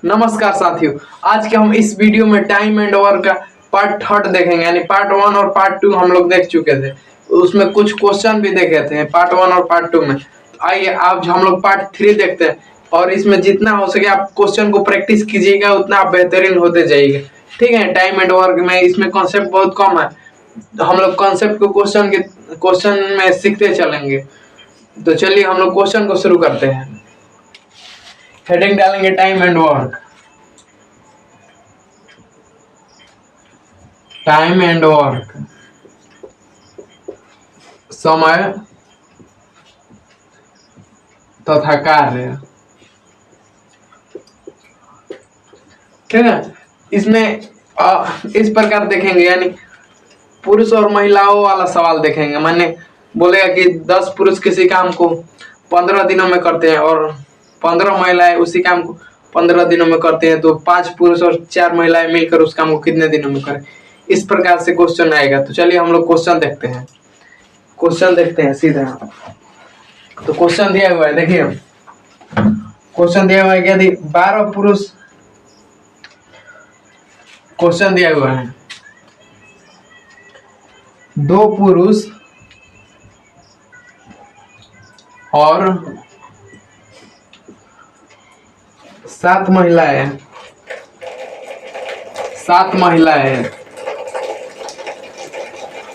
नमस्कार साथियों, आज के हम इस वीडियो में टाइम एंड वर्क का पार्ट थर्ड देखेंगे। यानी पार्ट 1 और पार्ट 2 हम लोग देख चुके थे, उसमें कुछ क्वेश्चन भी देखे थे पार्ट 1 और पार्ट 2 में। तो आइए आज हम लोग पार्ट 3 देखते हैं और इसमें जितना हो सके आप क्वेश्चन को प्रैक्टिस कीजिएगा, उतना आप बेहतरीन होते जाइएगा। ठीक है, टाइम एंड वर्क में इसमें कॉन्सेप्ट बहुत कम है, तो हम लोग कॉन्सेप्ट को क्वेश्चन में सीखते चलेंगे। तो चलिए हम लोग क्वेश्चन को शुरू करते हैं। हेडिंग डालेंगे time and work. Time and work, समय तथा कार्य। ठीक है, इसमें इस प्रकार देखेंगे, यानी पुरुष और महिलाओं वाला सवाल देखेंगे। मैंने बोलेगा कि 10 पुरुष किसी काम को 15 दिनों में करते हैं और 15 महिलाएं उसी काम को 15 दिनों में करते हैं, तो 5 पुरुष और 4 महिलाएं मिलकर उस काम को कितने दिनों में करें। इस प्रकार से क्वेश्चन आएगा। तो चलिए हम लोग क्वेश्चन देखते हैं सीधा। तो क्वेश्चन दिया हुआ है, देखिए क्वेश्चन दिया हुआ है कि यदि 12 पुरुष, क्वेश्चन दिया हुआ है 2 पुरुष और 7 महिलाएं,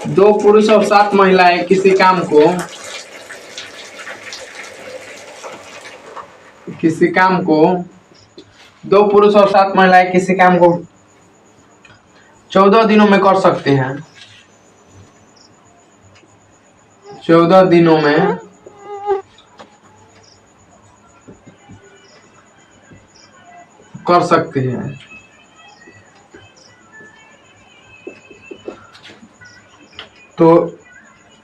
2 पुरुष और 7 महिलाएं किसी काम को 2 पुरुष और 7 महिलाएं किसी काम को 14 दिनों में कर सकते हैं। 14 दिनों में कर सकते हैं। तो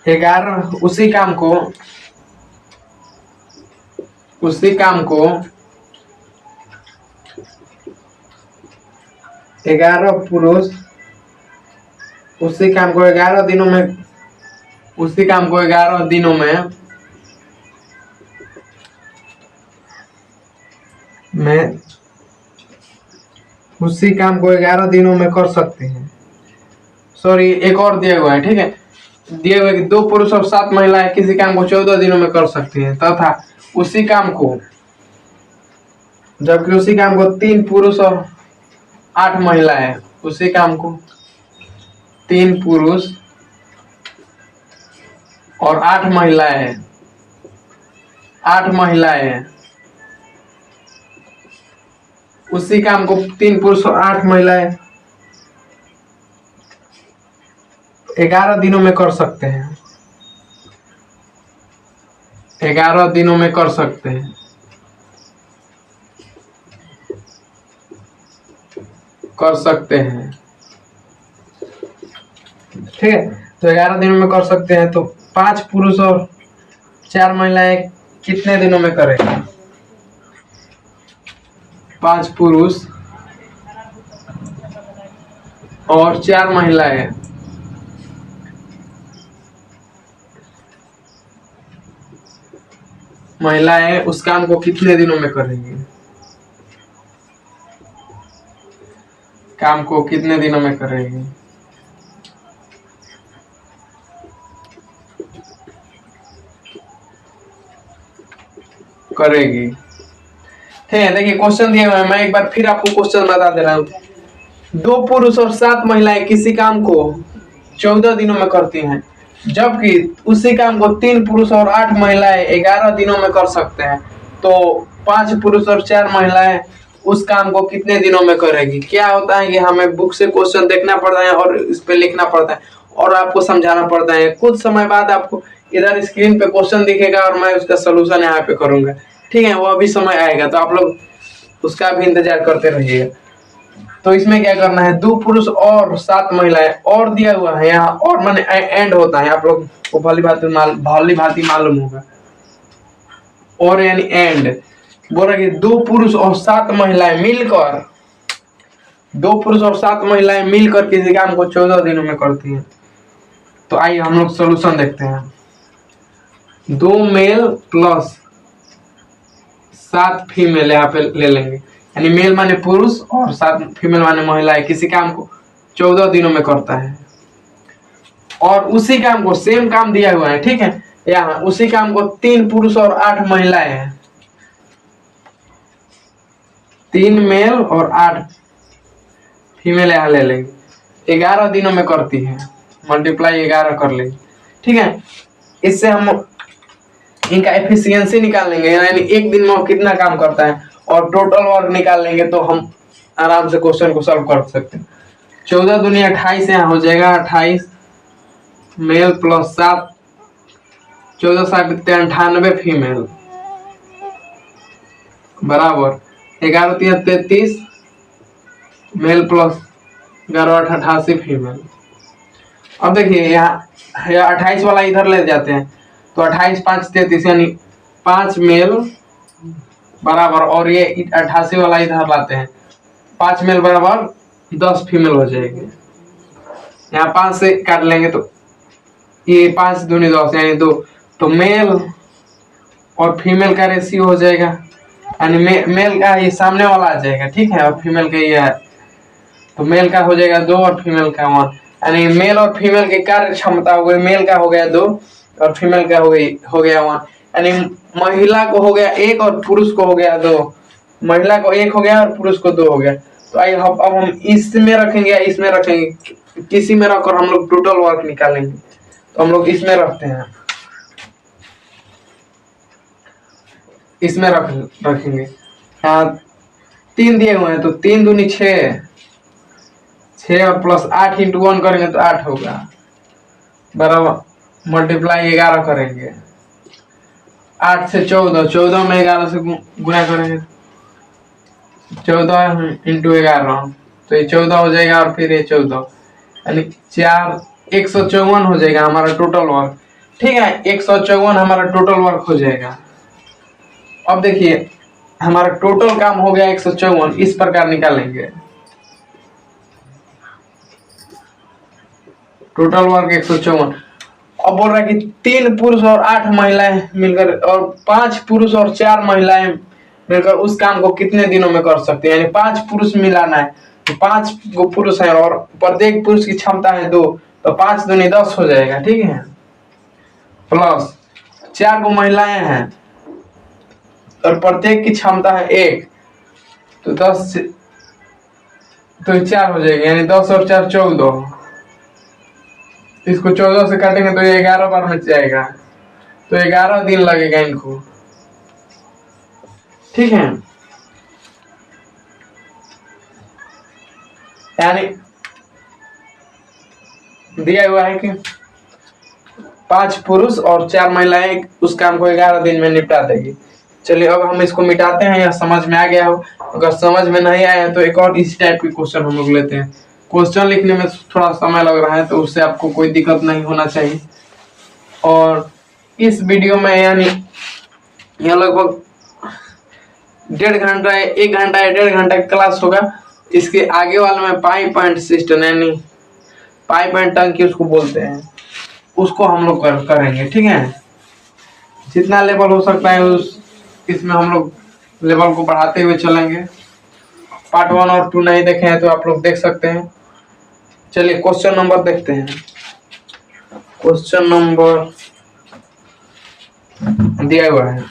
11 उसी काम को 11 पुरुष उसी काम को 11 दिनों में, उसी काम को 11 दिनों में उसी काम को 11 दिनों में कर सकते हैं। सॉरी, एक और दिया हुआ है। ठीक है, दिए हुए कि 2 पुरुष और 7 महिलाएं किसी काम को 14 दिनों में कर सकती हैं, तथा उसी काम को, जबकि उसी काम को 3 पुरुष और 8 महिलाएं, उसी काम को 3 पुरुष और 8 महिलाएं उसी काम को 3 पुरुष और 8 महिलाएं 11 दिनों में कर सकते हैं। 11 दिनों में कर सकते हैं। ठीक है, तो 11 दिनों में कर सकते हैं। तो 5 पुरुष और 4 महिलाएं कितने दिनों में करेंगे? 5 पुरुष और 4 महिलाएं उस काम को कितने दिनों में करेंगी? काम को कितने दिनों में करेंगी? करेगी। ठीक है, देखिए क्वेश्चन दिया हुआ है, मैं एक बार फिर आपको क्वेश्चन बता दे रहा हूँ। 2 पुरुष और 7 महिलाएं किसी काम को 14 दिनों में करती हैं, जबकि उसी काम को 3 पुरुष और 8 महिलाएं 11 दिनों में कर सकते हैं। तो 5 पुरुष और 4 महिलाएं उस काम को कितने दिनों में करेगी? क्या होता है कि हमें बुक से क्वेश्चन देखना पड़ता है और इस पे लिखना पड़ता है और आपको समझाना पड़ता है। कुछ समय बाद आपको इधर स्क्रीन पे क्वेश्चन दिखेगा और मैं उसका सोल्यूशन यहाँ पे करूंगा। ठीक है, वो अभी समय आएगा, तो आप लोग उसका भी इंतजार करते रहिएगा। तो इसमें क्या करना है, 2 पुरुष और 7 महिलाएं और दिया हुआ है यहाँ, और माने एंड होता है, आप लोग को भली भांति मालूम होगा। और यानी एंड बोल रहे कि 2 पुरुष और 7 महिलाएं मिलकर किसी काम को 14 दिनों में करती हैं। तो आइए हम लोग सोल्यूशन देखते हैं। 2 मेल प्लस 7 फीमेल यहाँ पे ले लेंगे, यानी मेल माने पुरुष और 7 फीमेल माने महिलाएं किसी काम को 14 दिनों में करता है। और उसी काम को सेम काम दिया हुआ है, ठीक है, यहाँ उसी काम को 3 पुरुष और 8 महिलाएं हैं। 3 मेल और 8 फीमेल यहाँ ले लेंगे, 11 दिनों में करती है, मल्टीप्लाई 11 कर लेंगे, ठीक है। इससे हम इनका एफिशिएंसी निकाल लेंगे, यानी एक दिन में वो कितना काम करता है, और टोटल वर्क निकाल लेंगे तो हम आराम से क्वेश्चन को सॉल्व कर सकते हैं। 14 दूनी 28 यहाँ हो जाएगा, 28 मेल प्लस 7, 14 7 98 फीमेल बराबर 11 3 33 मेल प्लस 11 8 88 फीमेल। अब देखिए यहाँ 28 वाला इधर ले जाते हैं तो 28 5 33 यानी 5 मेल बराबर, और ये 88 वाला इधर लाते हैं 5 मेल बराबर 10 फीमेल हो जाएगी। यहाँ 5 से काट लेंगे तो ये 5 दूनी 10 यानी 2, तो मेल और फीमेल का रेशियो हो जाएगा, यानी मेल का ये सामने वाला आ जाएगा, ठीक है, और फीमेल का ये है, तो मेल का हो जाएगा 2 और फीमेल का 1, यानी मेल और फीमेल की कार्य क्षमता हो गई, मेल का हो गया 2 और फीमेल का हो गया 1, यानी महिला को हो गया 1 और पुरुष को हो गया 2, महिला को 1 हो गया और पुरुष को 2 हो गया। तो आइए अब हम इसमें रखेंगे या इसमें रखेंगे, किसी में रखकर हम लोग टोटल वर्क निकालेंगे, तो हम लोग इसमें रखते हैं, इसमें रखेंगे। यहाँ 3 दिए हुए हैं तो 3 दूनी 6 और प्लस 8 इंटू 1 करेंगे तो 8 होगा बराबर, मल्टीप्लाई 11 करेंगे, 8 से 14 में 11 से गुना करेंगे, 14 इंटू 11 तो ये 14 हो जाएगा, और फिर ये 14 यानी 4 154 हो जाएगा हमारा टोटल वर्क, ठीक है, 154 हमारा टोटल वर्क हो जाएगा। अब देखिए हमारा टोटल काम हो गया 154, इस प्रकार निकालेंगे, टोटल वर्क 154। अब बोल रहा है कि 3 पुरुष और 8 महिलाएं मिलकर और 5 पुरुष और 4 महिलाएं मिलकर उस काम को कितने दिनों में कर सकते हैं, यानी 5 पुरुष मिलाना है तो 5 गो पुरुष है और प्रत्येक पुरुष की क्षमता है 2, तो 5 दूनी 10 हो जाएगा, ठीक है, प्लस 4 गो महिलाएं हैं और प्रत्येक की क्षमता है 1, तो 10 तो 4 हो जाएगा, यानी 10 और 4 14, इसको 14 से काटेंगे तो ये 11 बार में जाएगा, तो 11 दिन लगेगा इनको, ठीक है, यानी दिया हुआ है कि 5 पुरुष और 4 महिलाएं उस काम को 11 दिन में निपटा देगी। चलिए अब हम इसको मिटाते हैं, या समझ में आ गया हो, अगर समझ में नहीं आया तो एक और इस टाइप के क्वेश्चन हम लोग लेते हैं। क्वेश्चन लिखने में थोड़ा समय लग रहा है तो उससे आपको कोई दिक्कत नहीं होना चाहिए। और इस वीडियो में यानी यह लगभग 1.5 घंटा या 1.5 घंटा का क्लास होगा। इसके आगे वाले में पाइप एंड सिस्टम यानी पाइप एंड टंकी उसको बोलते हैं, उसको हम लोग करेंगे, ठीक है। जितना लेवल हो सकता है उस इसमें हम लोग लेवल को बढ़ाते हुए चलेंगे। पार्ट 1 और 2 नहीं देखे हैं तो आप लोग देख सकते हैं। चलिए क्वेश्चन नंबर देखते हैं। क्वेश्चन नंबर दिया हुआ है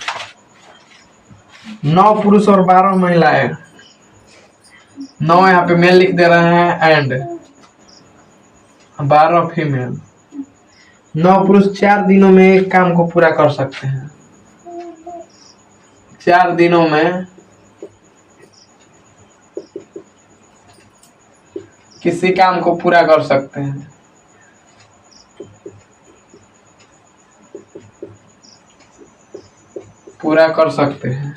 9 पुरुष और 12 महिलाएं, 9 यहाँ पे मेल लिख दे रहे हैं एंड 12 फीमेल। 9 पुरुष 4 दिनों में एक काम को पूरा कर सकते हैं, 4 दिनों में किसी काम को पूरा कर सकते हैं। पूरा कर सकते हैं,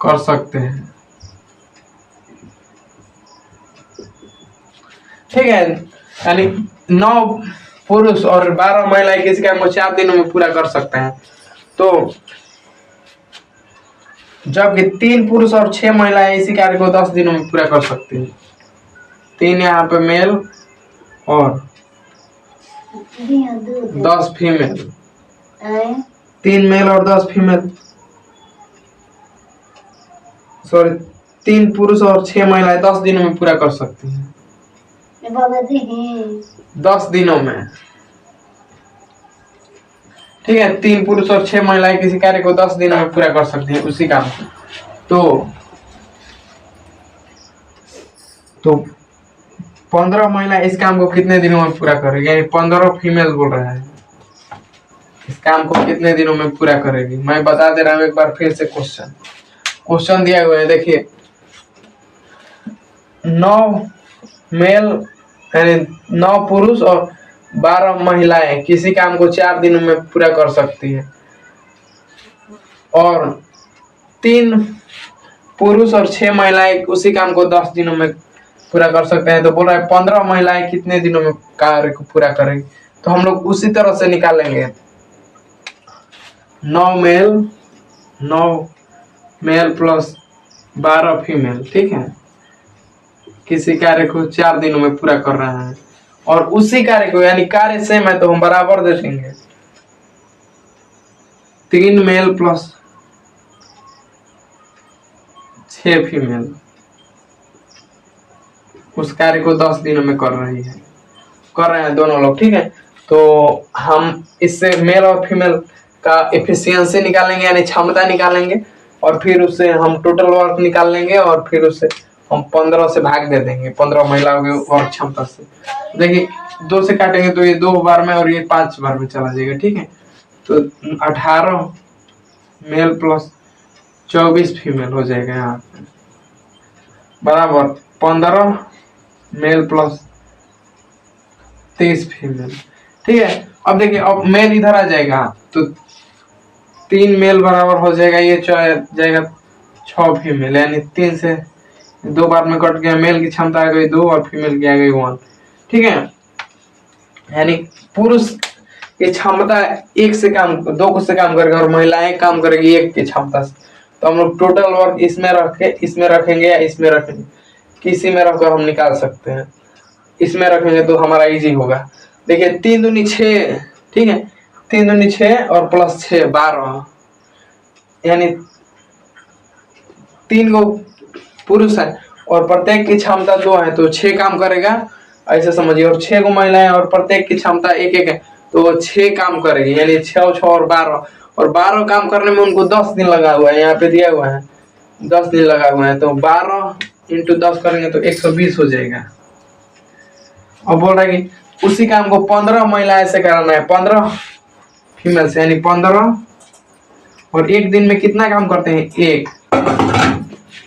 कर सकते हैं, ठीक है। यानी 9 पुरुष और 12 महिलाएं किसी काम को 4 दिनों में पूरा कर सकते हैं। तो जबकि 3 पुरुष और 6 महिलाएं इसी कार्य को 10 दिनों में पूरा कर सकती हैं। 3 यहाँ पे मेल और 10 फीमेल, 3 मेल और 10 फीमेल। सॉरी, 3 पुरुष और 6 महिलाएं 10 दिनों में पूरा कर सकती हैं। 10 दिनों में, ठीक है। 3 पुरुष और 6 महिलाएं किसी कार्य को 10 दिनों में पूरा कर सकती हैं, उसी काम को। तो 15 महिला इस काम को कितने दिनों में पूरा करेगी? यानी 15 फीमेल बोल रहा है, इस काम को कितने दिनों में पूरा करेगी? मैं बता दे रहा हूँ एक बार फिर से। क्वेश्चन दिया हुआ है, देखिए। 9 मेल यानी 9 पुरुष और 12 महिलाएं किसी काम को 4 दिनों में पूरा कर सकती है, और 3 पुरुष और 6 महिलाएं उसी काम को 10 दिनों में पूरा कर सकते हैं। तो बोल रहा है 15 महिलाएं कितने दिनों में कार्य को पूरा करेंगी? तो हम लोग उसी तरह से निकालेंगे। 9 मेल प्लस 12 फीमेल, ठीक है, किसी कार्य को 4 दिनों में पूरा कर रहा है, और उसी कार्य को, यानी कार्य सेम है तो हम बराबर दे देंगे। 3 मेल प्लस 6 फीमेल उस कार्य को 10 दिनों में कर रहे हैं दोनों लोग, ठीक है। तो हम इससे मेल और फीमेल का एफिशिएंसी निकालेंगे, यानी क्षमता निकालेंगे, और फिर उससे हम टोटल वर्क निकाल लेंगे, और फिर उससे हम 15 से भाग दे देंगे, 15 महिलाओं की वर्क क्षमता से। देखिए 2 से काटेंगे तो ये 2 बार में और ये 5 बार में चला जाएगा, ठीक है। तो 18 मेल प्लस 24 फीमेल हो जाएगा यहाँ पे, बराबर 15 मेल प्लस 30 फीमेल, ठीक है। अब देखिए, अब मेल इधर आ जाएगा तो 3 मेल बराबर हो जाएगा, ये जाएगा 6 फीमेल, यानी 3 से 2 बार में कट गया। मेल की क्षमता आ गई 2 और फीमेल की आ गई 1, ठीक है। यानी पुरुष की क्षमता 1 से काम 2 से काम करेगा, और महिलाएं काम करेगी 1 की क्षमता से। तो हम लोग टोटल वर्क इसमें रखेंगे या इसमें रखेंगे, किसी में रखकर हम निकाल सकते हैं। इसमें रखेंगे तो हमारा इजी होगा। देखिए 3 दूनी 6, ठीक है, 3 दूनी 6 और प्लस 6 12, यानी 3 को पुरुष है और प्रत्येक की क्षमता 2 है, तो 6 काम करेगा, ऐसे समझिए। और 6 को महिलाएं और प्रत्येक की क्षमता 1 है, तो 6 काम करेगी, यानी 6 और 12, और 12 काम करने में उनको 10 दिन लगा हुआ है, यहाँ पे दिया हुआ है 10 दिन लगा हुआ है। तो 12 × 10 करेंगे तो 120 हो जाएगा। अब बोल रहा है कि उसी काम को 15 महिलाएं से कराना है, 15 फीमेल से, यानी 15, और 1 दिन में कितना काम करते हैं? 1।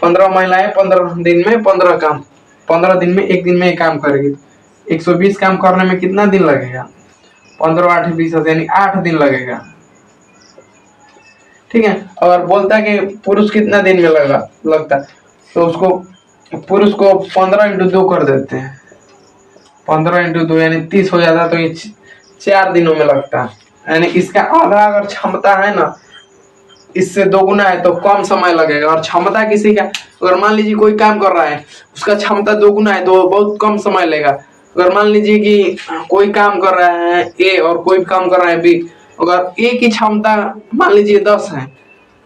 15 महिलाएं 15 दिन में 15 काम, 15 दिन में 1 दिन में 1 काम करेगी। 120 काम करने में कितना दिन लगेगा? 15 8 20, यानी 8 दिन लगेगा, ठीक है। अगर बोलता है कि पुरुष कितना दिन में लगता है, तो उसको पुरुष को 15 × 2 कर देते हैं, 15 × 2 यानी 30 हो जाता है, तो ये 4 दिनों में लगता है। यानी इसका आधा अगर क्षमता है ना, इससे 2 गुना है तो कम समय लगेगा। और क्षमता किसी का, अगर मान लीजिए कोई काम कर रहा है, उसका क्षमता 2 गुना है तो बहुत कम समय लेगा। अगर मान लीजिए कि कोई काम कर रहा है ए और कोई काम कर रहा है बी, अगर ए की क्षमता मान लीजिए 10 है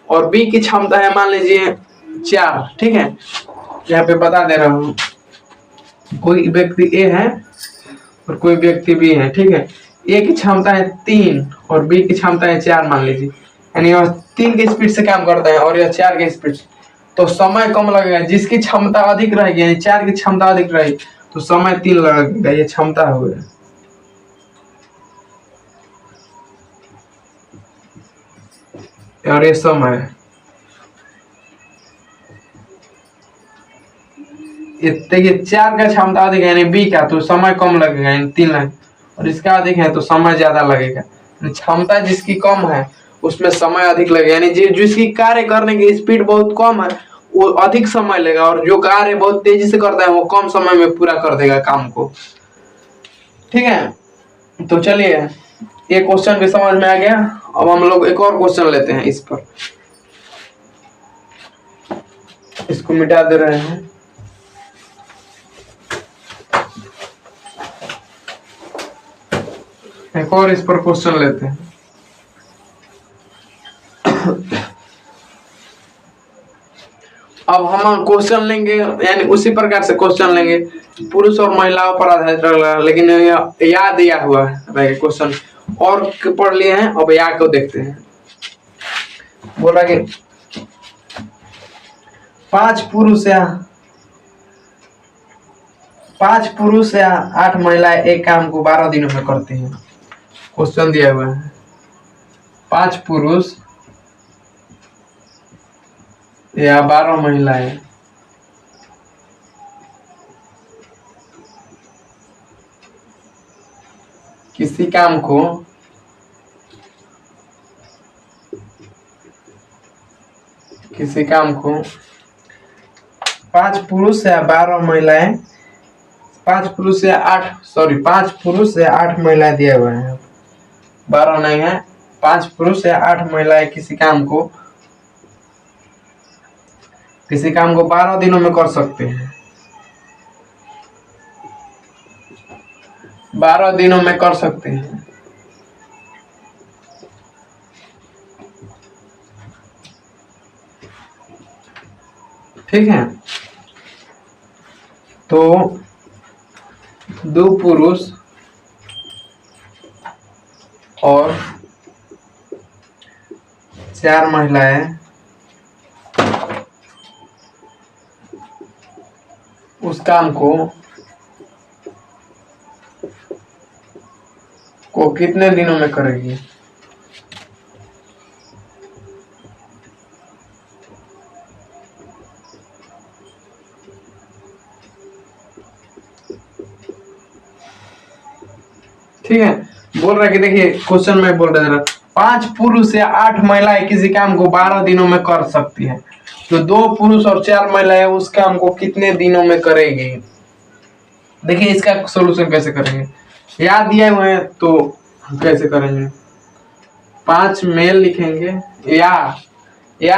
और बी की क्षमता है मान लीजिए 4, ठीक है। यहाँ पे बता दे रहा हूँ, कोई व्यक्ति ए है और कोई व्यक्ति बी है, ठीक है। ए की क्षमता है 3 और बी की क्षमता है 4 मान लीजिए, यानी यह 3 के स्पीड से काम करता है और यह 4 के स्पीड से, तो समय कम लगेगा। जिसकी क्षमता अधिक रहेगी, यानी 4 की क्षमता अधिक रहेगी, तो समय 3 लगेगा। ये क्षमता हो गया। और ये समय, देखिए 4 का क्षमता अधिक है यानी बी का, तो समय कम लगेगा, यानी 3 लगेगा, और इसका अधिक है तो समय ज्यादा लगेगा। क्षमता जिसकी कम है उसमें समय अधिक लगेगा, यानी जिसकी कार्य करने की स्पीड बहुत कम है वो अधिक समय लेगा, और जो कार्य बहुत तेजी से करता है वो कम समय में पूरा कर देगा काम को, ठीक है। तो चलिए, ये क्वेश्चन भी समझ में आ गया। अब हम लोग एक और क्वेश्चन लेते हैं इस पर, इसको मिटा दे रहे हैं। एक और इस पर क्वेश्चन लेते हैं। अब हम क्वेश्चन लेंगे, यानी उसी प्रकार से क्वेश्चन लेंगे, पुरुष और महिलाओं पर आधारित रहेगा, लेकिन याद दिया हुआ रहेगा क्वेश्चन और पढ़ लिए हैं। अब याद को देखते हैं। बोला कि 5 पुरुष या 8 महिलाएं एक काम को 12 दिनों में करती हैं। क्वेश्चन दिया हुआ है 5 पुरुष या 12 महिलाएं किसी काम को 5 पुरुष या 12 महिलाएं 5 पुरुष या 8 महिलाएं दिए हुए हैं, 12 नहीं है। 5 पुरुष या 8 महिलाएं किसी काम को 12 दिनों में कर सकते हैं। 12 दिनों में कर सकते हैं। ठीक है, तो 2 पुरुष और 4 महिलाएं उस काम को कितने दिनों में करेगी? ठीक है, बोल रहा है कि देखिए क्वेश्चन में बोल रहे 5 पुरुष या 8 महिलाएं किसी काम को 12 दिनों में कर सकती है, तो 2 पुरुष और 4 महिलाएं उस काम को कितने दिनों में करेगी? देखिए इसका सॉल्यूशन कैसे करेंगे, याद दिए हुए हैं तो कैसे करेंगे। 5 मेल लिखेंगे या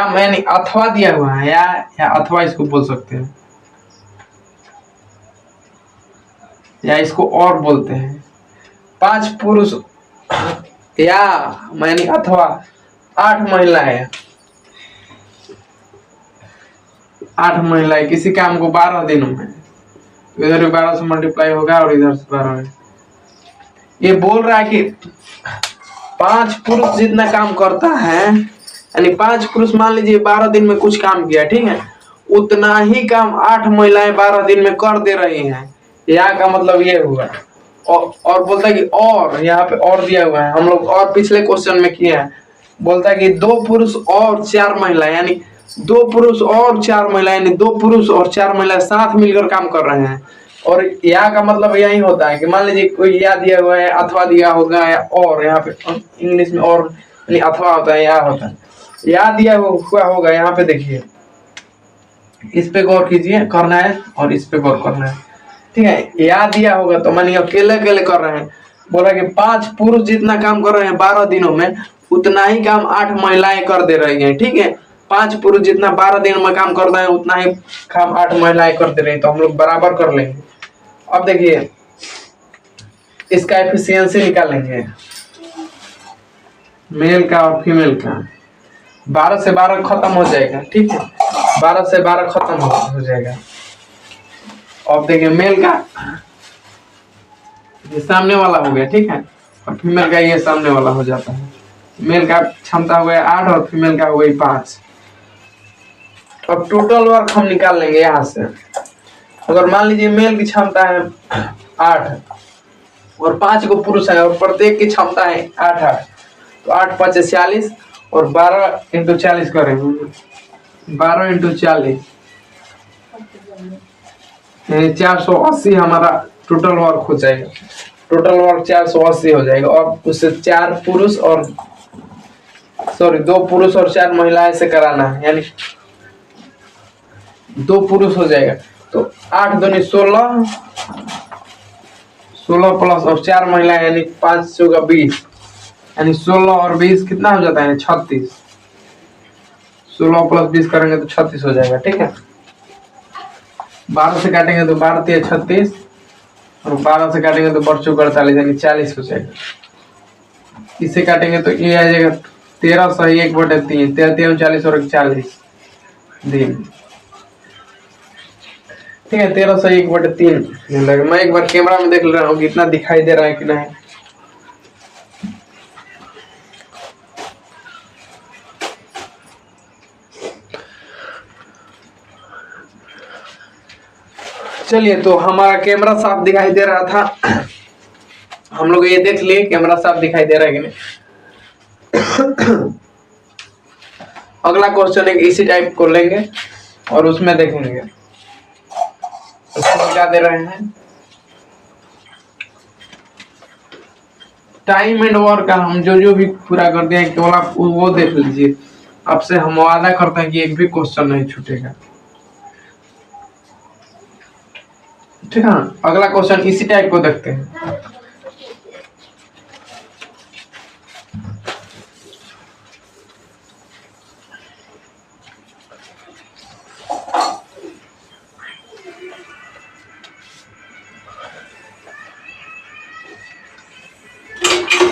मैंने अथवा दिया हुआ है या अथवा इसको बोल सकते हैं, या इसको और बोलते हैं 5 पुरुष या मैंने अथवा 8 महिलाएं किसी काम को 12 दिनों में, इधर भी 12 से मल्टीप्लाई होगा और इधर से 12 है। ये बोल रहा है कि 5 पुरुष जितना काम करता है, यानी 5 पुरुष मान लीजिए 12 दिन में कुछ काम किया, ठीक है, उतना ही काम 8 महिलाएं 12 दिन में कर दे रही हैं। यहाँ का मतलब ये हुआ। और बोलता है कि और यहाँ पे और दिया हुआ है, हम लोग और पिछले क्वेश्चन में किए हैं। बोलता है कि 2 पुरुष और 4 महिलाएं, यानी 2 पुरुष और 4 महिलाएं, यानी 2 पुरुष और 4 महिलाएं साथ मिलकर काम कर रहे हैं। और यहाँ का मतलब यही होता है कि मान लीजिए कोई या दिया हुआ है, अथवा दिया होगा, और यहाँ पे इंग्लिश में और यानी अथवा होता है, या होता है, या दिया हुआ होगा। यहाँ पे देखिए, इस पे गौर कीजिए, करना है और इस पे गौर करना है, ठीक है। याद दिया होगा तो मानिए अकेले अकेले कर रहे हैं। बोला कि 5 पुरुष जितना काम कर रहे हैं 12 दिनों में, उतना ही काम 8 महिलाएं कर दे रही हैं, ठीक है। 5 पुरुष जितना 12 दिनों में काम कर रहे हैं, उतना ही काम 8 महिलाएं कर दे रही हैं, तो हम लोग बराबर कर लेंगे। अब देखिए इसका एफिशिएंसी निकालेंगे, मेल का और फीमेल का। 12 से 12 खत्म हो जाएगा, ठीक है, 12 से 12 खत्म हो जाएगा। अब देखिए मेल का ये सामने वाला हो गया, ठीक है, और फीमेल का ये सामने वाला हो जाता है। मेल का क्षमता हो गया 8 और फीमेल का हो गई 5। अब टोटल वर्क हम निकाल लेंगे यहाँ से। अगर मान लीजिए मेल की क्षमता है 8 और 5 को पुरुष है और प्रत्येक की क्षमता है 8, तो 8 5 40 और 12 × 40 करेंगे, 12 × 40 यानी 480 हमारा टोटल वर्क हो जाएगा। टोटल वर्क 480 हो जाएगा। और उससे 2 पुरुष और 4 महिलाएं से कराना है, यानी 2 पुरुष हो जाएगा। तो 8 दूनी 16 प्लस और 4 महिलाएं यानी 5 चौका 20, यानी 16 और 20 कितना हो जाता है 36। 16 + 20 करेंगे तो 36 हो जाएगा, ठीक है। 12 से काटेंगे तो 12 × 36 और 12 से काटेंगे तो 12 × 48 यानी 40 हो जाएगा। इसे काटेंगे तो ये आ जाएगा 13 सही 1/3, 13 × 40 और 40 दिन। ठीक है, 1301/3 लगे। मैं एक बार कैमरा में देख ले रहा हूँ कितना दिखाई दे रहा है कि नहीं। चलिए, तो हमारा कैमरा साफ दिखाई दे रहा था, हम लोग ये देख लिए कैमरा साफ दिखाई दे रहा है कि नहीं। अगला क्वेश्चन एक इसी टाइप को लेंगे और उसमें देखेंगे उसको क्या दे रहे हैं। टाइम एंड वर्क का हम जो जो भी पूरा कर दिए केवल आप वो देख लीजिए। आपसे हम वादा करते हैं कि एक भी क्वेश्चन नहीं छूटेगा। ठीक है, अगला क्वेश्चन इसी टाइप को देखते हैं।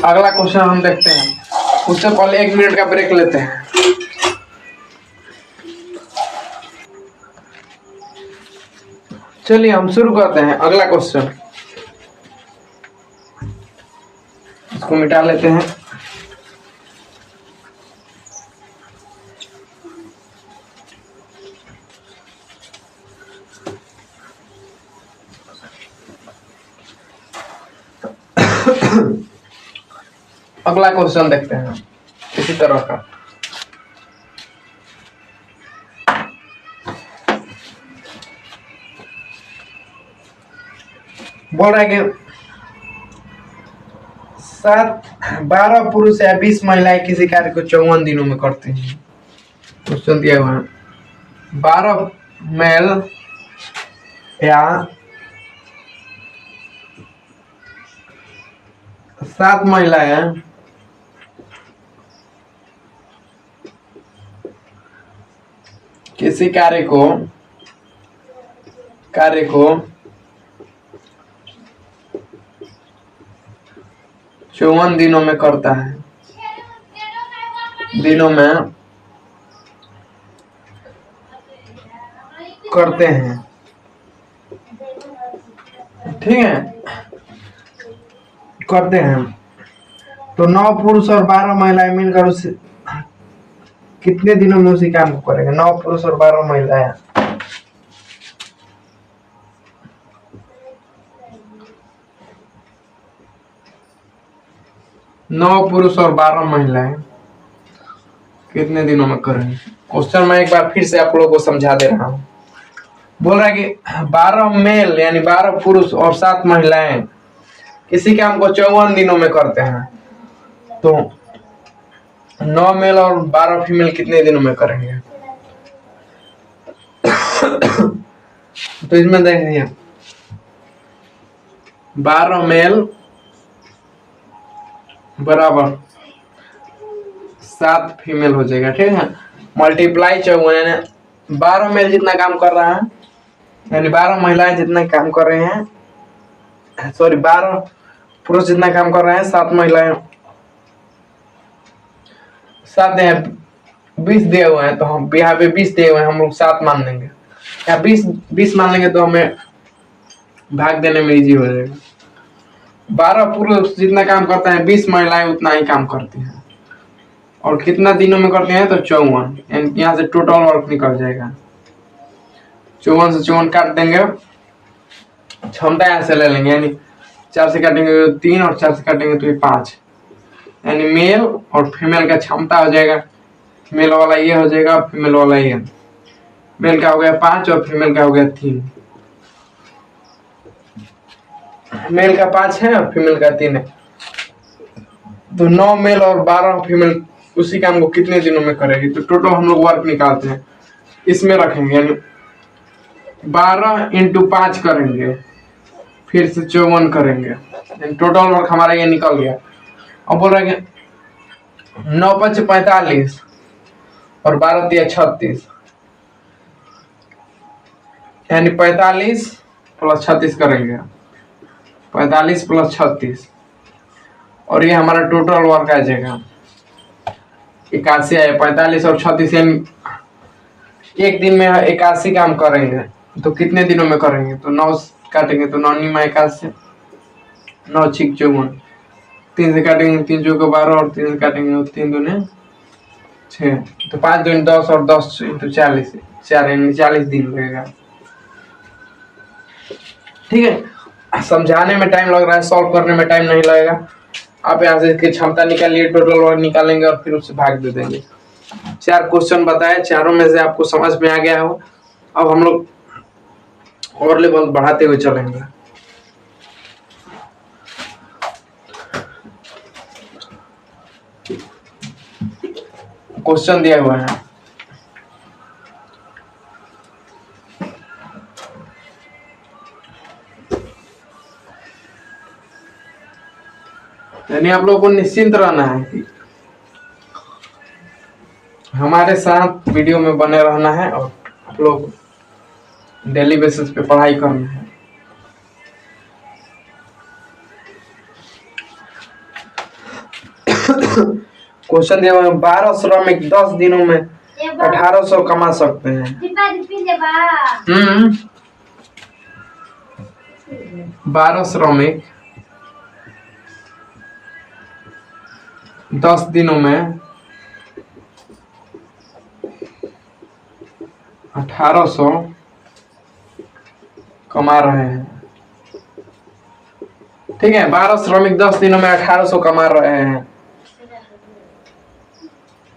अगला क्वेश्चन हम देखते हैं, उससे पहले 1 मिनट का ब्रेक लेते हैं। चलिए हम शुरू करते हैं अगला क्वेश्चन। इसको मिटा लेते हैं। अगला क्वेश्चन देखते हैं इसी तरह का। बोल रहा है कि 12 पुरुष या 20 महिलाएं किसी कार्य को 54 दिनों में करते हैं। क्वेश्चन दिया हुआ है 12 मेल या 7 महिलाएं किसी कार्य को 54 दिनों में करता है। दिनों में करते हैं। ठीक है, करते हैं। तो 9 पुरुष और 12 महिलाएं मिलकर उस कितने दिनों में उसी काम को करेंगे। 9 पुरुष और 12 महिलाएं। नौ पुरुष और 12 महिलाएं कितने दिनों में करेंगे। क्वेश्चन मैं एक बार फिर से आप लोगों को समझा दे रहा हूँ। बोल रहा है कि 12 मेल यानी 12 पुरुष और 7 महिलाएं किसी काम को 54 दिनों में करते हैं। तो 9 मेल और 12 फीमेल कितने दिनों में करेंगे। तो इसमें देखेंगे 12 मेल बराबर 7 फीमेल हो जाएगा। ठीक है, मल्टीप्लाई 54 12 मेल जितना काम कर रहा है यानी 12 महिलाएं जितना काम कर रहे हैं, सॉरी 12 पुरुष जितना काम कर रहे हैं, 7 महिलाएं 7 20 दिए हुए हैं। तो हम यहाँ पे 20 दिए हुए हैं, हम लोग 7 मान लेंगे या 20 मान लेंगे तो हमें भाग देने में इजी हो जाएगा। 12 पुरुष जितना काम करते हैं 20 महिलाएं उतना ही काम करती हैं। और कितना दिनों में करते हैं तो 54। यहाँ से टोटल वर्क निकल जाएगा। 54 से 54 काट देंगे, क्षमता यहाँ से ले लेंगे यानी 4 से काटेंगे तो 3 और 4 से काटेंगे तो ये 5 यानी मेल और फीमेल का क्षमता हो जाएगा। मेल वाला ये हो जाएगा, फीमेल वाला ये। मेल का हो गया 5 और फीमेल का हो गया 3। मेल का 5 है और फीमेल का 3 है। तो 9 मेल और 12 फीमेल उसी काम को कितने दिनों में करेगी। तो टोटल हम लोग वर्क निकालते हैं, इसमें रखेंगे यानी 12 × 5 करेंगे, फिर से 54 करेंगे, टोटल वर्क हमारा ये निकल गया। अब बोल रहे हैं 9 × 5 = 45 और 12 × 3 = 36 यानी 45 + 36 करेंगे। 45 + 36 और ये हमारा टोटल वर्क आ जाएगा 81 है। 45 और 36 यानी एक दिन में 81 काम करेंगे। तो कितने दिनों में करेंगे? तो 9 काटेंगे तो 9 नीमा 81, 9 छिक 54, 3 से काटेंगे 3 चौके 12 और 3 से काटेंगे 3 दूने 6, तो 5 दूनी 10 और 10 इंटू 40, 40 दिन लगेगा। ठीक है, समझाने में टाइम लग रहा है, सॉल्व करने में टाइम नहीं लगेगा। आप यहाँ से इसकी क्षमता निकालिए, टोटल वर्क निकालेंगे और फिर उससे भाग दे देंगे। 4 क्वेश्चन बताए, चारों में से आपको समझ में आ गया हो। अब हम लोग और लेवल बढ़ाते हुए चलेंगे। क्वेश्चन दिया हुआ है, यानी आप लोगों को निश्चिंत रहना है कि हमारे साथ वीडियो में बने रहना है और आप लोग डेली बेसिस पे पढ़ाई करना है। क्वेश्चन दिया हुआ है, 12 श्रमिक 10 दिनों में 1800 कमा सकते हैं। 12 श्रमिक 10 दिनों में 1800 कमा रहे हैं। ठीक है, 12 श्रमिक 10 दिनों में 1800 कमा रहे हैं,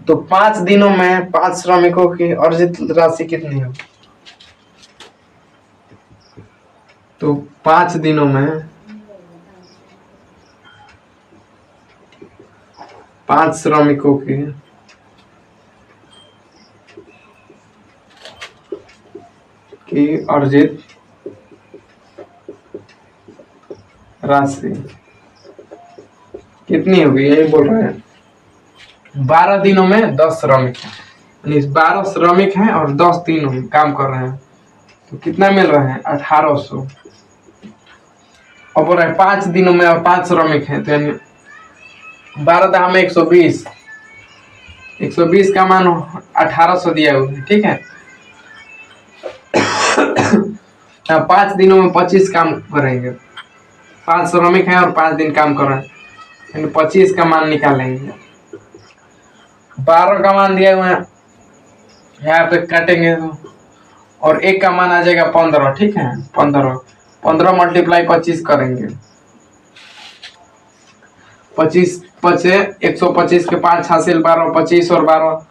तो 5 दिनों में 5 श्रमिकों की अर्जित राशि कितनी होगी? तो 5 दिनों में 5 श्रमिकों की अर्जित राशि कितनी होगी, यही बोल रहे हैं। 12 दिनों में 10 श्रमिक है, 12 श्रमिक हैं और 10 दिनों में काम कर रहे हैं, तो कितना मिल रहा है? 1800। और बोल रहा है 5 दिनों में और 5 श्रमिक हैं, तो यानी 12 दहा में 120, 120 का मान 1800 दिया हुआ है। ठीक है, 5 दिनों में 25 काम करेंगे, 5 श्रमिक हैं और 5 दिन काम कर रहे हैं, यानी 25 का मान निकालेंगे। 12 का मान दिया हुआ है, यहाँ पे काटेंगे और 1 का मान आ जाएगा 15। ठीक है, 15 मल्टीप्लाई 25 करेंगे, 25 पचे 125 के 5 हासिल 12, 25 और 12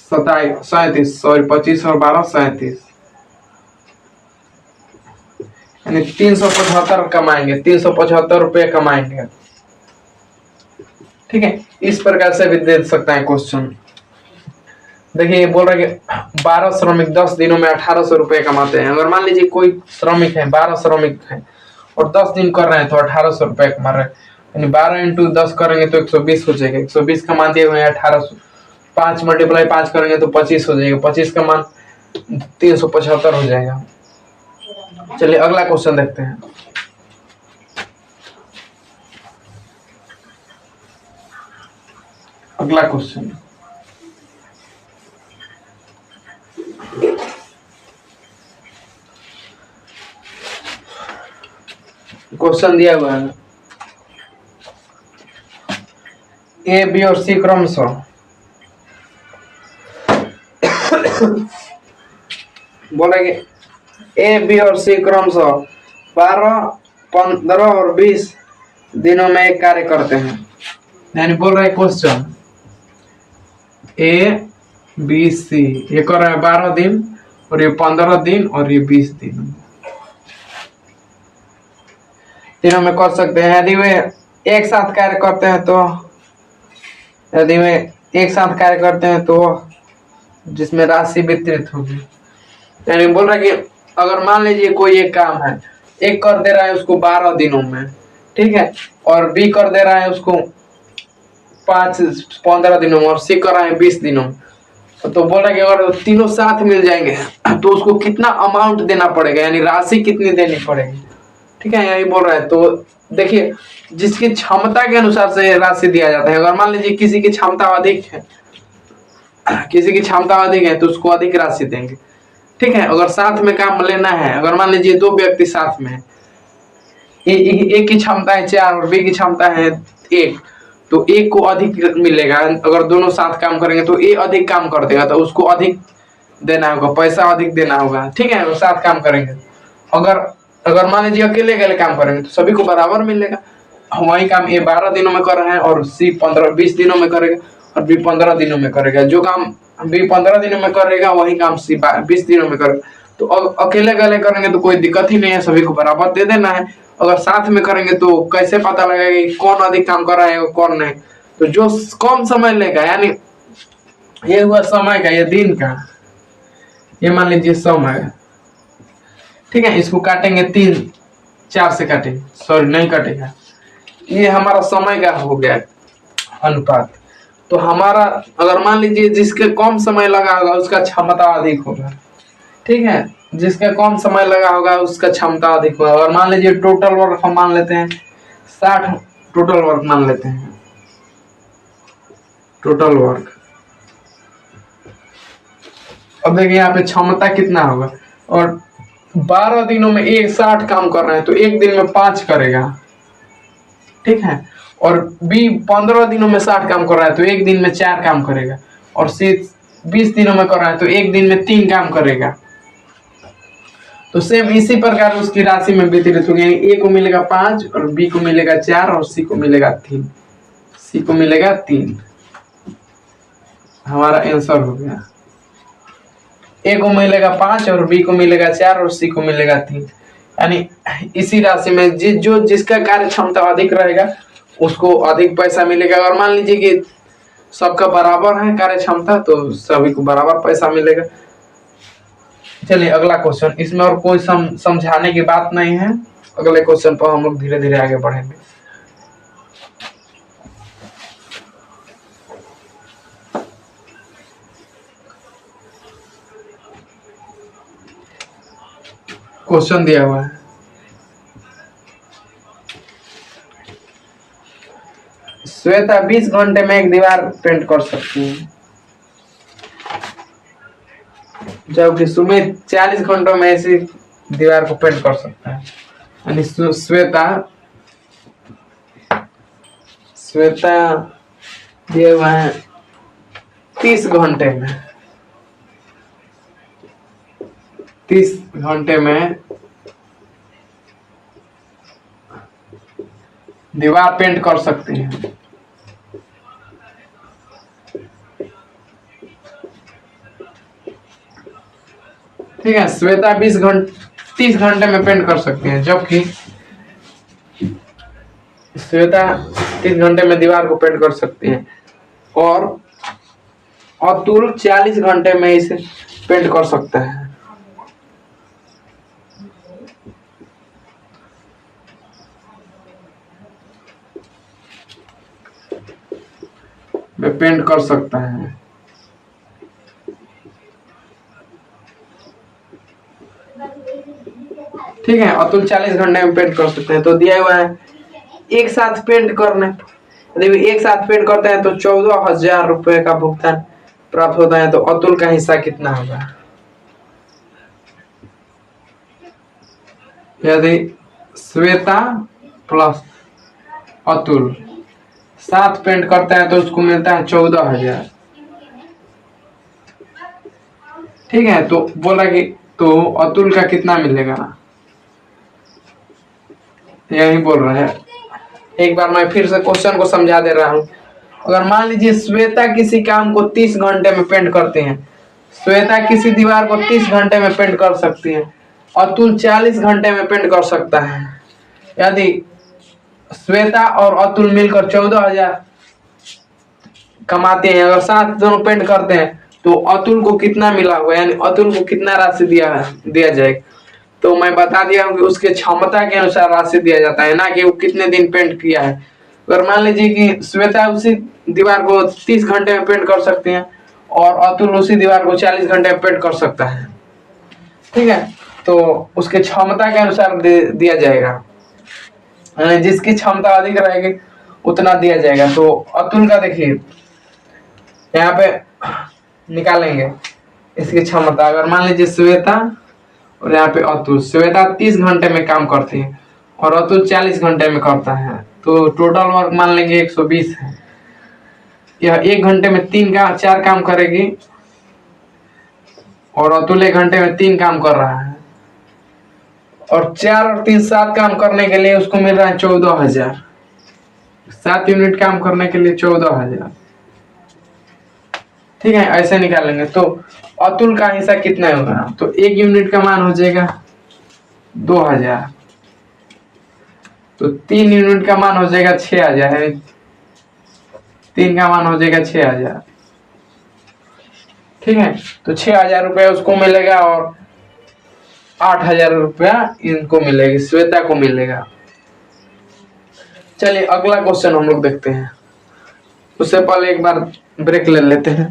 37, सॉरी 25 और 12 37, यानी 375 कमाएंगे, 375 रुपये कमाएंगे। ठीक है, इस प्रकार से भी दे सकता है क्वेश्चन। देखिए, ये बोल रहा है कि 12 श्रमिक 10 दिनों में 1800 रुपये कमाते हैं। अगर मान लीजिए कोई श्रमिक है, 12 श्रमिक है और 10 दिन कर रहे हैं, तो 1800 रुपये कमा रहे हैं, यानी 12 इंटू 10 करेंगे तो 120 हो जाएगा। 120 का मान दिए हुए हैं 1800, 5 मल्टीप्लाई 5 करेंगे तो 25 हो जाएगा, 25 का मान 375 हो जाएगा। चलिए अगला क्वेश्चन देखते हैं। अगला क्वेश्चन, क्वेश्चन दिया हुआ है, ए बी और सी क्रमशः बोलेंगे ए बी और सी क्रमशः 12, 15 और 20 दिनों में एक कार्य करते हैं। यानी बोल रहे क्वेश्चन ए बी सी, ये कर रहे हैं 12 दिन और ये 15 दिन और ये 20 दिन दिनों में कर सकते हैं। यदि वे एक साथ कार्य करते हैं तो जिसमें राशि वितरित होगी। यानी बोल रहा है कि अगर मान लीजिए कोई एक काम है, एक कर दे रहा है उसको 12 दिनों में, ठीक है, और बी कर दे रहा है उसको 15 दिनों में और सी कर रहा है 20 दिनों में, तो बोल रहा है कि अगर तीनों साथ मिल जाएंगे तो उसको कितना अमाउंट देना पड़ेगा, यानी राशि कितनी देनी पड़ेगी। ठीक है, यही बोल रहा है। तो देखिए, जिसकी क्षमता के अनुसार से राशि दिया जाता है। अगर मान लीजिए किसी की क्षमता अधिक है तो उसको अधिक राशि देंगे। ठीक है, अगर साथ में काम लेना है, अगर मान लीजिए दो व्यक्ति साथ में है, एक की क्षमता है 4 और बी की क्षमता है 1, तो एक को अधिक मिलेगा। अगर दोनों साथ काम करेंगे तो ए अधिक काम कर देगा, तो उसको अधिक देना होगा, पैसा अधिक देना होगा। ठीक है, अगर साथ काम करेंगे। अगर अगर मान लीजिए अकेले अकेले काम करेंगे तो सभी को बराबर मिलेगा। वही काम ए 12 दिनों में कर रहे हैं और सी 15-20 दिनों में करेगा और बी 15 दिनों में करेगा। जो काम बी 15 दिनों में करेगा वही काम सी 20 दिनों में करेगा। तो अकेले अकेले करेंगे तो कोई दिक्कत ही नहीं है, सभी को बराबर दे देना है। अगर साथ में करेंगे तो कैसे पता लगेगा कि कौन अधिक काम कर रहा है और कौन नहीं। तो जो कम समय लेगा, यानी ये हुआ समय का, ये दिन का, ये मान लीजिए समय। ठीक है, इसको काटेंगे 3-4 से काटेंगे, सॉरी नहीं कटेगा। ये हमारा समय का हो गया अनुपात। तो हमारा अगर मान लीजिए जिसके कम समय लगा होगा उसका क्षमता अधिक होगा। ठीक है, जिसका कम समय लगा होगा उसका क्षमता अधिक होगा। और मान लीजिए टोटल वर्क हम मान लेते हैं 60, टोटल वर्क मान लेते हैं, टोटल वर्क। अब देखिए यहाँ पे क्षमता कितना होगा, और 12 दिनों में एक 60 काम कर रहे हैं तो एक दिन में 5 करेगा। ठीक है, और बी 15 दिनों में 60 काम कर रहा है तो एक दिन में 4 काम करेगा। और सी 20 दिनों में कर रहा है तो एक दिन में 3 काम करेगा। तो सेम इसी प्रकार उसकी राशि में वितरित होगी। ए को मिलेगा 5 और बी को मिलेगा 4 और सी को मिलेगा 3, सी को मिलेगा 3। हमारा आंसर हो गया। ए को मिलेगा 5 और बी को मिलेगा 4 और सी को मिलेगा 3। यानी इसी राशि में जो जिसका कार्य क्षमता अधिक रहेगा उसको अधिक पैसा मिलेगा। और मान लीजिए कि सबका बराबर है कार्य क्षमता तो सभी को बराबर पैसा मिलेगा। चलिए अगला क्वेश्चन, इसमें और कोई समझाने की बात नहीं है। अगले क्वेश्चन पर हम लोग धीरे धीरे आगे बढ़ेंगे। क्वेश्चन दिया हुआ है, श्वेता 20 घंटे में एक दीवार पेंट कर सकती है, जबकि सुमित 40 घंटों में ऐसी दीवार को पेंट कर सकता है। यानी श्वेता दिए हुए हैं 30 घंटे में, 30 घंटे में दीवार पेंट कर सकती है। ठीक है, श्वेता 30 घंटे में पेंट कर सकती है, जबकि श्वेता 30 घंटे में दीवार को पेंट कर सकती है और अतुल 40 घंटे में इसे पेंट कर सकता है। में पेंट कर सकता है। ठीक है, अतुल 40 घंटे में पेंट कर सकते हैं। तो दिया हुआ है एक साथ पेंट करने, यदि एक साथ पेंट करते हैं तो 14,000 रुपए का भुगतान प्राप्त होता है। तो अतुल का हिस्सा कितना होगा? यदि श्वेता प्लस अतुल साथ पेंट करते हैं तो उसको मिलता है 14,000। ठीक है, तो बोला कि तो अतुल का कितना मिलेगा, यही बोल रहे हैं। एक बार मैं फिर से क्वेश्चन को समझा दे रहा हूं। अगर मान लीजिए श्वेता किसी काम को 30 घंटे में पेंट करते हैं, श्वेता किसी दीवार को 30 घंटे में पेंट कर सकती है, अतुल 40 घंटे में पेंट कर सकता है। यदि श्वेता और अतुल मिलकर 14,000 कमाते हैं, अगर साथ दोनों पेंट करते हैं तो अतुल को कितना मिला होगा, यानी अतुल को कितना राशि दिया जाएगा। तो मैं बता दिया हूँ कि उसके क्षमता के अनुसार राशि दिया जाता है, ना कि वो कितने दिन पेंट किया है। अगर मान लीजिए कि श्वेता उसी दीवार को 30 घंटे में पेंट कर सकती है और अतुल उसी दीवार को 40 घंटे में पेंट कर सकता है। ठीक है, तो उसके क्षमता के अनुसार दिया जाएगा, यानी जिसकी क्षमता अधिक रहेगी उतना दिया जाएगा। तो अतुल का देखिए यहाँ पे निकालेंगे, इसकी क्षमता, अगर मान लीजिए श्वेता और यहाँ पे अतुल, श्वेता 30 घंटे में काम करती है और अतुल 40 घंटे में करता है, तो टोटल वर्क मान लेंगे 120 है। यह 1 घंटे में 4 काम करेगी और अतुल 1 घंटे में 3 काम कर रहा है, और 4 और 3 7 काम करने के लिए उसको मिल रहा है 14,000। 7 यूनिट काम करने के लिए 14,000। ठीक है, ऐसे निकालेंगे। तो अतुल का हिस्सा कितना होगा, तो 1 यूनिट का मान हो जाएगा 2,000, तो 3 यूनिट का मान हो जाएगा 6,000, 3 का मान हो जाएगा 6,000। ठीक है, तो 6,000 रुपया उसको मिलेगा और 8,000 रुपया इनको मिलेगी, श्वेता को मिलेगा। चलिए अगला क्वेश्चन हम लोग देखते हैं, उससे पहले एक बार ब्रेक ले लेते हैं।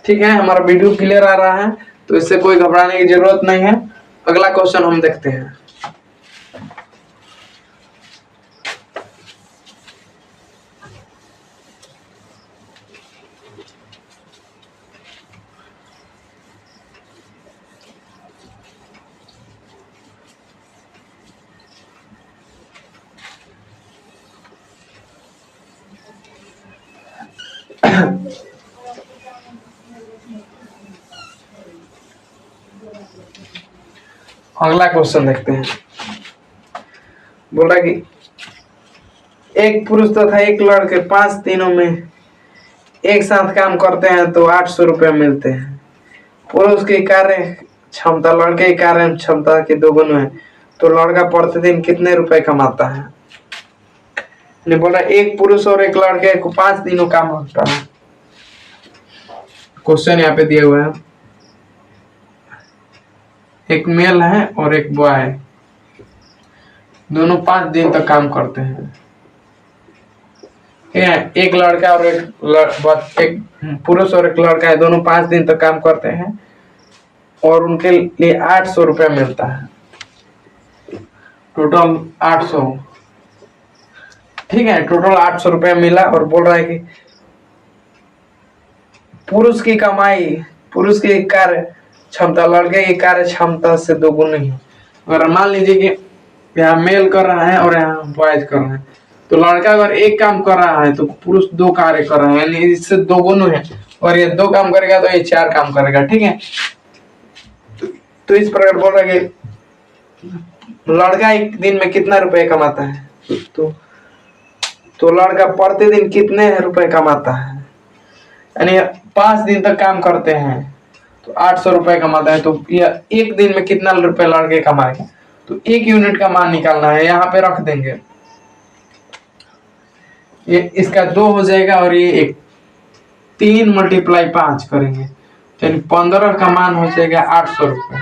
ठीक है, हमारा वीडियो क्लियर आ रहा है, तो इससे कोई घबराने की जरूरत नहीं है। अगला क्वेश्चन हम देखते हैं। अगला क्वेश्चन देखते हैं। बोल रहा कि एक पुरुष तथा एक लड़के 5 दिनों में एक साथ काम करते हैं तो 800 रुपये मिलते हैं। पुरुष की कार्य क्षमता लड़के की कार्य क्षमता के दोगुना है, तो लड़का प्रतिदिन कितने रुपए कमाता है। ने बोला एक पुरुष और एक लड़के को 5 दिनों काम होता है। क्वेश्चन यहाँ पे दिए हुए हैं, एक मेल है और एक बॉय है, दोनों 5 दिन तक काम करते हैं। एक लड़का और एक पुरुष और एक लड़का है, दोनों 5 दिन तक काम करते हैं और उनके लिए 800 रुपया मिलता है, टोटल 800। ठीक है, टोटल 800 रुपया मिला और बोल रहा है कि पुरुष की कमाई, पुरुष की कार्य क्षमता लड़के की कार्य क्षमता से दोगुनी है। अगर मान लीजिए कि यहाँ मेल कर रहा है और यहाँ बॉयज कर रहा है, तो लड़का अगर एक काम कर रहा है तो पुरुष 2 कार्य कर रहा है, यानी इससे दोगुना है, और ये 2 काम करेगा तो ये 4 काम करेगा। ठीक है, तो इस प्रकार बोल रहा है कि लड़का एक दिन में कितना रुपए कमाता है, तो लड़का प्रतिदिन कितने रुपए कमाता है, यानी 5 दिन तक काम करते हैं तो 800 रुपए कमाता है, तो यह एक दिन में कितना रुपए लड़के कमाएगा, तो 1 यूनिट का मान निकालना है। यहाँ पे रख देंगे, ये इसका 2 हो जाएगा और ये 1, 3 × 5 करेंगे, यानी 15 का मान हो जाएगा 800 रुपए।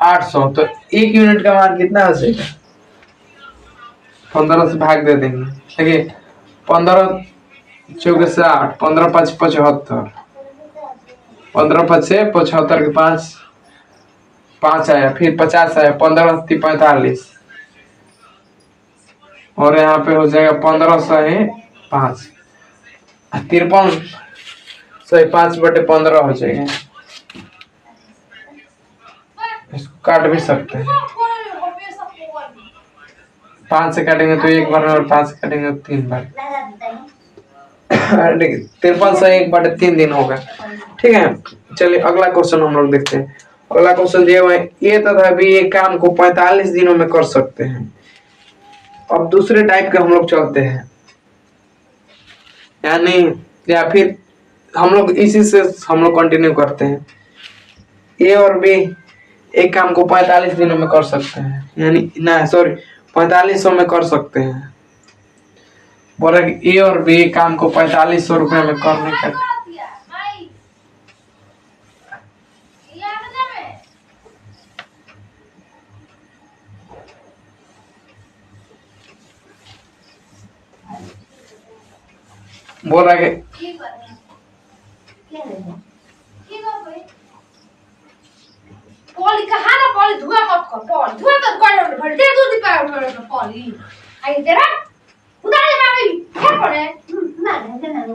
800, तो 1 यूनिट का मान कितना हो जाएगा, 15 से भाग दे देंगे। देखिए 15 चौके 60, 15 5 75, 15 5 75 के 5 आया, फिर 50 आया, 15 45, और यहाँ पे हो जाएगा 15 सही 5, 53 सही 5/15 हो जाएगा। इसको काट भी सकते हैं, 5 से काटेंगे तो 1 बार और 5 से काटेंगे तो 3 बार। 53 से 1/3 दिन होगा। ठीक है, चलिए अगला क्वेश्चन हम लोग देखते हैं। अगला क्वेश्चन दिया हुआ है, ये तथा भी ये काम को 45 दिनों में कर सकते हैं। अब दूसरे टाइप के हम लोग चलते हैं, यानी या फिर हम लोग इसी से हम लोग कंटिन्यू करते हैं। ए और बी एक काम को 45 दिनों में कर सकते हैं, यानी ना सॉरी 4500 में कर सकते हैं। बोला कि ए और बी काम को 4500 रुपये में करने का बोल रहा है पॉली कहाँ ना पॉली धुआं मत कर, पॉली धुआं तो कर भर दे दूध पे पॉली आई तेरा उतार दे पड़े मार दे ना